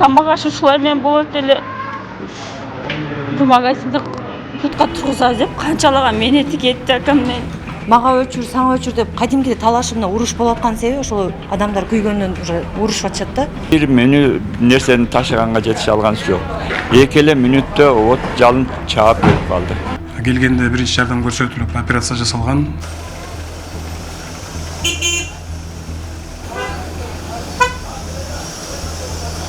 тамақ ашушылармен болот эле бул магазинди бутка тургузабыз деп канчалаган менети кетти акамдын. Мага өчүр, саңа өчүр деп кадимкиде талашып мына уруш болуп аткан себеби ошол адамдар күйгөндөн уже урушуп атышат да. Бир меню нерсени ташыганга жетише алган жок. Эки эле мүнөттө от жалын чаап өлүп калды. Келгенде биринчи жардам көрсөтүлүп операция жасалган.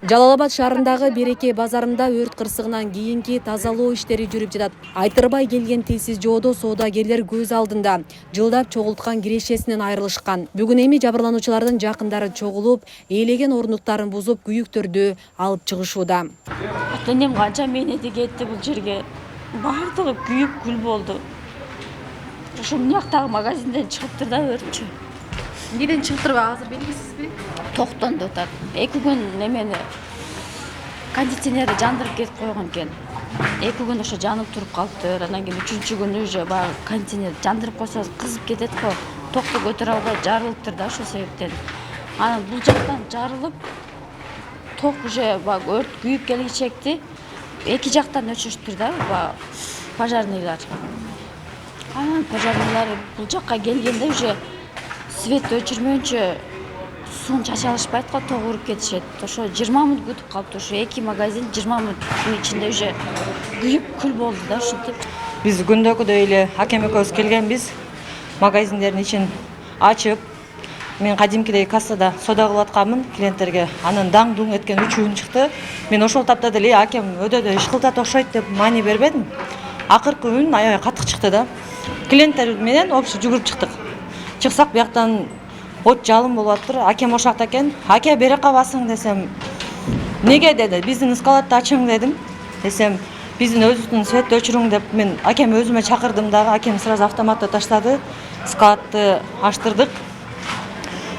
Жалал Абад шаарындагы Береке базарында өрт кырсыгынан кийинки тазалоо иштери жүрүп жатат. Айтырбай келген тилсиз жоодо соодагерлер көз алдында жылдап чогулткан кирешесинен айрылышкан. Бүгүн эми жабырлануучулардын жакындары чогулуп, ээлеген орундуктарын бузуп, күйүктөрдү алып чыгышууда. Ата-энем канча менети кетти бул жерге. Бардыгы күйүп күл болду. Ошо мынаяктагы магазинден чыгыптыр да өртчү. Эмнеден чыгыптыр азыр белгисизби? Токтонду атат. 2 күн немени кондиционерди жандырып кетип койгон экен. 2 күн ошо жанып туруп калыптыр. Анан кийин 3-чү күнү уже баягы кондиционерди жандырып койсо кызып кетет го. Токту көтөрө албай жарылыптыр да ошол себептен. Анан бул жактан жарылып ток уже баягы өрт күйүп келгичекти. 2 жактан өчүрүштүр да пожарныйлар. Анан пожарныйлар бул жакка келгенде уже светти өчүрмөйүнчө суун чача алышпайт го, ток уруп кетишет. Ошо 20 мүнөт күтүп калыптыр. Ошо 2 магазин 20 мүнөттүн ичинде уже күйүп күл болду да ушинтип. Биз күндөгүдөй эле акем экөөбүз келгенбиз. Магазиндердин ичин ачып, мен кадимкидей кассада сода кылып атканмын клиенттерге. Анан даң-дуң эткен 3 үн чыкты. Мен ошол тапта деле акем өдөдө иш кылтат окшойт деп маани бербедим. Акыркы үн аябай катык чыкты да. Клиенттер менен общий жүгүрүп чыктык. Чыксак бияктан от жалын болуп атыр. Акем ошакта экен. Аке бере кабасың десем, неге деди. Биздин эскалатты ачың дедим. Десем, биздин өзүбүздүн светти өчүрүң деп мен акем өзүмө чакырдым дагы. Акем сразу автоматты таштады. Эскалатты аштырдык.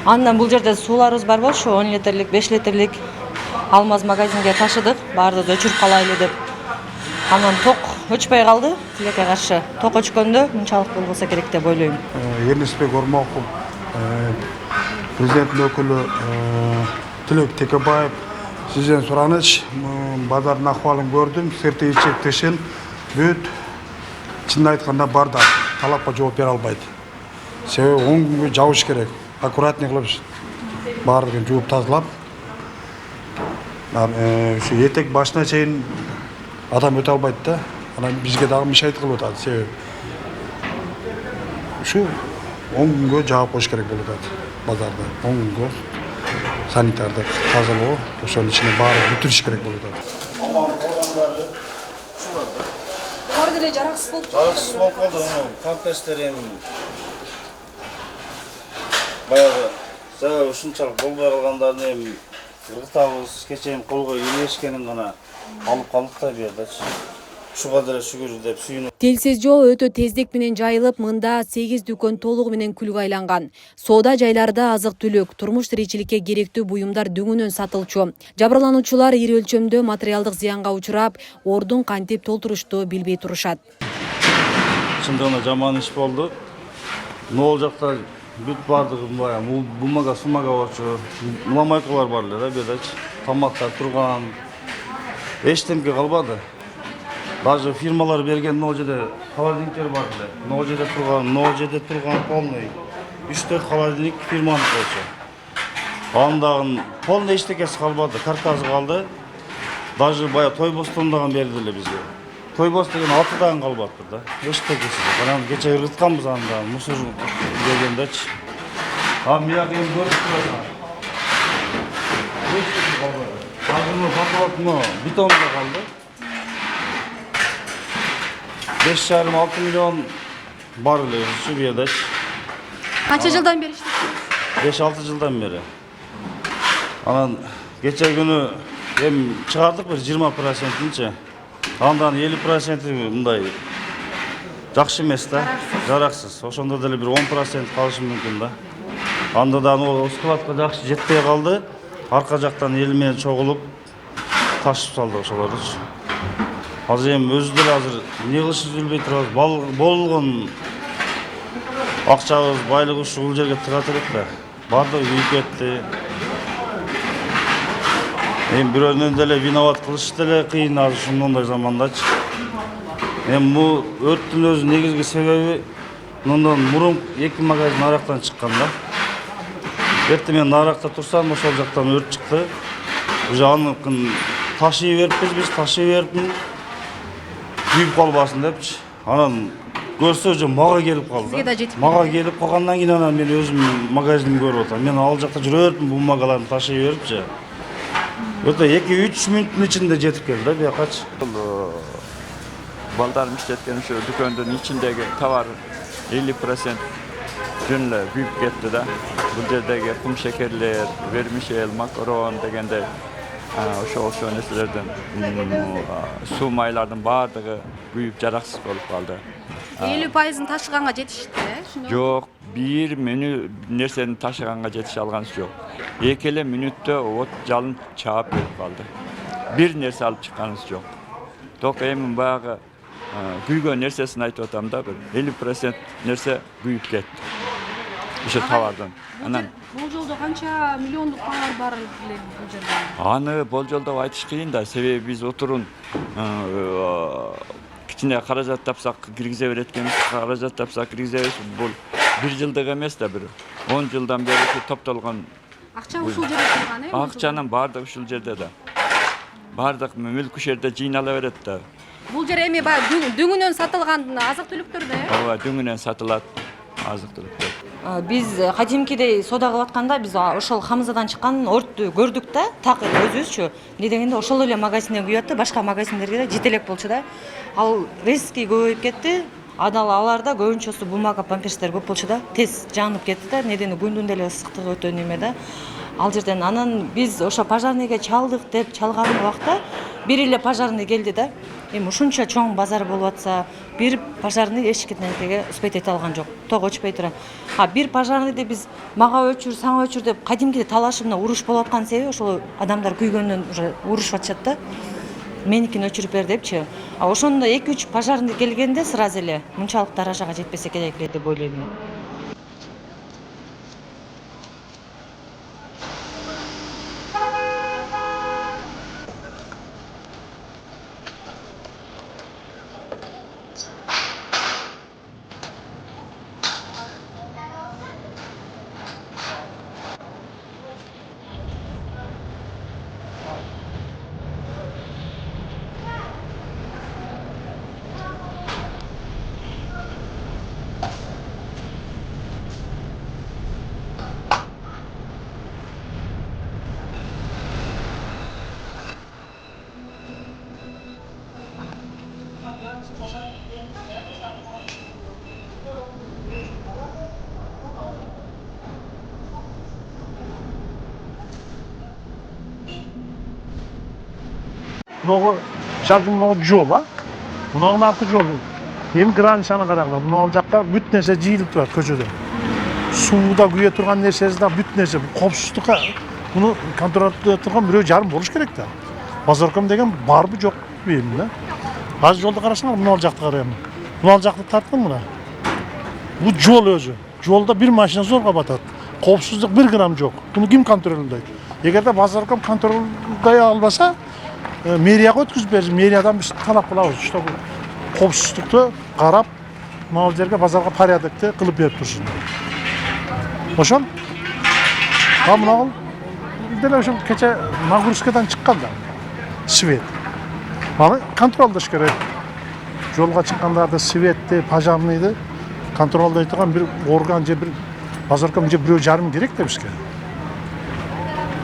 Андан бул жерде сууларыбыз бар болчу, 10 литрлик, 5 литрлик алмаз магазинге ташыдык. Баардыгы өчүрүп калайлы деп. Анан ток өчпөй калды. Тилекке каршы ток өчкөндө мынчалык болбосо керек деп ойлойм. Эрнестбек Ормоков, президенттин өкүлү Тилек Текебаев, сизден сураныч, базардын акыбалын көрдүм, сырты ичек-тешил бүт. Чынын айтканда бардак талапка жооп бере албайт. Себеби 10 күнгө жабыш керек. Аккуратный кылып баардыгын жууп тазалап. Ушу этек башына чейин адам өтө албайт да. Анан бизге дагы мешайт кылып атат. Себеби ушу 10 күнгө жаап коюш керек болуп атат базарда. 10 күнгө санитардык тазалоо, ошонун ичине баары бүтүр иш керек болуп атат. Алар деле жараксыз болуп калды. Компостер эми баягы ушунчалык болбой калгандарын эми кыргытабыз, кечээ колго илешкенин гана алып калдык да буердачы. Ушуга деле шүгүр деп сүйүнүп. Тилсиз жоо өтө тездик менен жайылып, мында 8 дүкөн толугу менен күлгө айланган. Соода жайларда азык-түлүк, турмуш тиричиликке керектүү буюмдар дөңүнөн сатылчу. Жабырлануучулар ири өлчөмдө материалдык зыянга учурап, ордун кантип толтурушту билбей турушат. Чындыгында жаман иш болду. Нол жакта бүт бардыгы баягы бумага, сумага болчу. Муламайкалар бар эле да буердачы. Тамактар турган. Эчтемке калбады. Даже фирмалар берген нол жерде холодильниктер бар эле. Нол жерде турган полный 3-4 холодильник фирманын болчу. Андагы полный эчтекеси калбады, каркасы калды. Даже бая тойбостондаган берди эле бизге. Тойбост деген 6 дагы калбаптыр да. Эчтекеси. Анан кече ыргытканбыз анда мусор дегендечи. Мияк эми көрүп турат. Азыр бетонда калды. 5,5-6 миллион бар эле ушу буердачы. Канча жылдан бери иштейсиз? 5-6 жылдан бери. Анан кече күнү эми чыгардык бир 20%-нчи. Андан 50% мындай жакшы эмес да, жараксыз. Ошондо деле бир 10% калышы мүмкүн да. Анда да складка жакшы жетпей калды. Арка жактан эл менен чогулуп ташып салды ошолорду. Азыр эми өзү деле азыр эмне кылышыбызды билбей турабыз. Болгон акчабыз, байлыгыбыз ушул жерге тыгат элек да. Бардыгы күйүп кетти. Эми бирөөнөн деле виноват кылыш деле кыйын азыр ушундай замандачы. Эми бул өрттүн өзү негизги себеби мындан мурун 2 магазин арактан чыккан да. Эртең мен наракта турсам, ошол жактан өрт чыкты. Уже аны ташый бериппиз, биз ташый берип күйүп калбасын депчи. Анан көрсө уже мага келип калды. Сизге да жетип мага келип калгандан кийин анан мен өзүм магазинди көрүп атам. Мен ал жакта жүрө берипмин, бумагаларды ташый берипчи. Өтө 2-3 мүнөттүн ичинде жетип келди да биякачы. Балдарым иштеткен şu dükkandın içindeki tavar 50% dünle büyük gitti da. Bu yerdeki kum şekerler, vermişel, makaron degende şu neslerden su maylardan bardığı büyük jaraksız olup kaldı. 50%-ын ташыганга жетишти, Yok, bir menü nersenin taşıganга jetiş algansı yok. 2 minütte ot jalın çağıp berip kaldı. Bir nerse alıp çıkkanız yok. Tok emin bayağı kuygun nersesini aytып atam da 50% nerse büyük ketti. İşte tavardan. Anan Бул жолдо канча миллиондук товар бар эле бул жерде? аны болжолдоп айтыш кыйын да, себеби биз отурун кичине каражат тапсак киргизе берет экенбиз, каражат тапсак киргизе беребиз. Бул 1 жылдык эмес да, бир 10 жылдан бери топтолгон Акча ушул жерде турган, акчанын баардыгы ушул жерде да. Баардык мүлк ушул жерде жыйнала берет да. Бул жер эми баягы дөңүнөн сатылган азык-түлүктөр да, Ооба, дөңүнөн сатылат азык-түлүктөр. Биз кадимкидей соода кылып атканда биз ошол Хамзадан чыккан өрттү көрдүк да, так өзүбүзчү. Эмне дегенде ошол эле магазинден күйүп атты, башка магазиндерге да жетелек болчу да. Ал резкий көбөйүп кетти. Аларда көбүнчөсү бумага памперстер көп болчу да, тез жанып кетти да. Недени күндүн деле ысыктыгы өтө неме да. Ал жерден анан биз ошо пожарныйга чалдык деп чалган убакта бир эле пожарный келди да. Эми ушунча чоң базар болуп атса, бир пожарный эч кимдеге успеть эте алган жок. Ток өчпөй тура. Бир пожарныйды биз мага өчүр, саңа өчүр деп кадимкиде талашып мына уруш болуп аткан себеби ошол адамдар күйгөндөн уже урушуп атышат да. Меникин өчүрүп бер депчи. Ошондо 2-3 пожарный келгенде сразу эле мынчалык даражага жетпесе керек эле деп ойлойм. Много жалпы много жол а. Мынагы арты жол. Эми граничаны караңдар. Мына жакта бүт нерсе жыйылып турат көчөдө. Сууда күйө турган нерсеси да бүт нерсе. Коопсуздукка муну контролдой турган бирөө жарым болуш керек да. Базарком деген барбы жок билбейм да. Азыр жолду карасаңар, мына жакты карайм. Мына жакты тарттым мына. Бул жол өзү. Жолда бир машина зорго батат. Коопсуздук 1 грамм жок. Буну ким контролдойт? Эгерде базарком контролдой албаса, мэрияга өткүзүп берсин, мэриядан биз талап кылабыз, что коопсуздукту карап, могул жерге базарга порядокты кылып берип турсун. Ошол. Мынагыл деле ошол кече нагрузкадан чыккан да. Свет. Аны контролдош керек. Жолго чыккандарды светти, пожарныйды контролдой турган бир орган же бир базарком же бирөө жарым керек да бизге.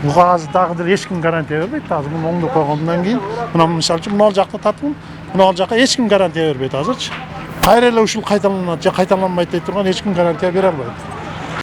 Буга азыр дагы деле эч ким гарантия бербейт. Азыр муну оңдоп койгондон кийин, мына мисалы үчүн мына жакта тартып, мына жакка эч ким гарантия бербейт азырчы. Кайра эле ушул кайталанат же кайталанбайт деп турган эч ким гарантия бере албайт.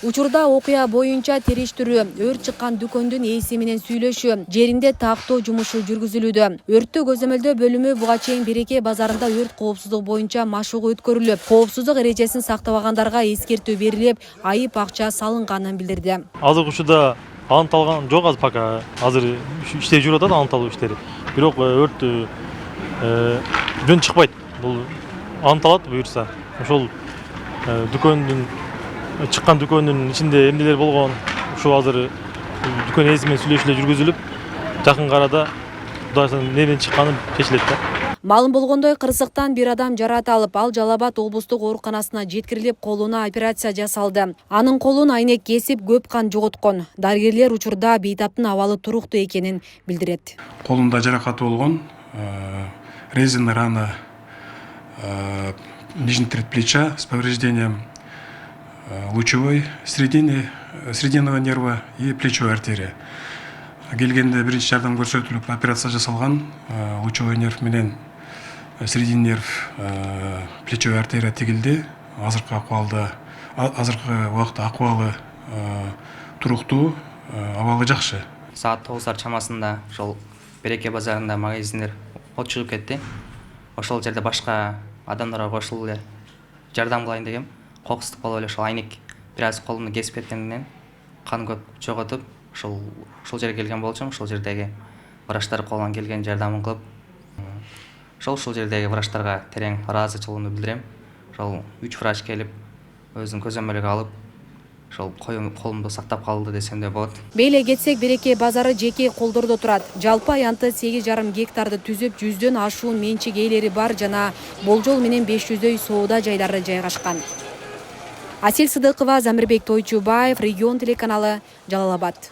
Учурда окуя боюнча териштирүү, өрт чыккан дүкөндүн ээси менен сүйлөшүү, жеринде тактоо жумушу жүргүзүлүүдө. Өрттү көзөмөлдөө бөлүмү буга чейин Береке базарында өрт коопсуздук боюнча машыгуу өткөрүлүп, коопсуздук эрежесин сактабагандарга эскертүү берилип, айып акча салынганын билдирди. Азыр учурда анықталған жоқ азыр пока. Азыр иштеп жүрүп атат анықталуу иштери. Бирок өрт жөн чыкпайт. Бул анықталат буюрса. Ошол дүкөндүн чыккан дүкөндүн ичинде эмнелер болгон, ошо азыр дүкөн ээси менен сүйлөшүүлөр жүргүзүлүп, жакын арада Кудай суураса неден чыкканы чечилет да. Малым болгондой кырсыктан бир адам жаратылып, ал Жалал Абад облустук ооруканасына жеткирилип, колуна операция жасалды. Анын колун айнек кесип, көп кан жоготкон. Дарыгерлер учурда бейтаптын абалы туруктуу экенин билдирет. Колунда жаракаты болгон, резиновая рана нижний треть плеча с повреждением лучевой срединного нерва и плечевой артерия. Келгенде биринчи жардам көрсөтүлүп, операция жасалган. Лучевой нерв менен срединный нерв плечевой артерия тигилди. Азыркы убакта акыбалы туруктуу, абалы жакшы. Саат 9 чамасында ошол Береке базарында магазиндер от чыгып кетти. Ошол жерде башка адамдарга кошулуп эле жардам кылайын дегем. Кокустук болуп эле ошол айнек бир аз колумду кесип кеткенден кан көп жоготуп, ошол жерге келген болчумун. Ошол жердеги врачтар колунан келген жардамын кылып, ошол жердеги врачтарга терең ыраазычылыгымды билдирем. Ошол 3 врач келип, өзүнүн көзөмөлүгү алып, ошол колумду сактап калды десем де болот. Бейле кетсек, Береке базары жеке колдордо турат. Жалпы аянты 8,5 гектарды түзүп, 100дөн ашуун менчик ээлери бар жана болжол менен 500дөй соода жайлары жайгашкан. Асель Сыдыкова, Замирбек Тойчубаев, Регион телеканалы, Жалал Абад.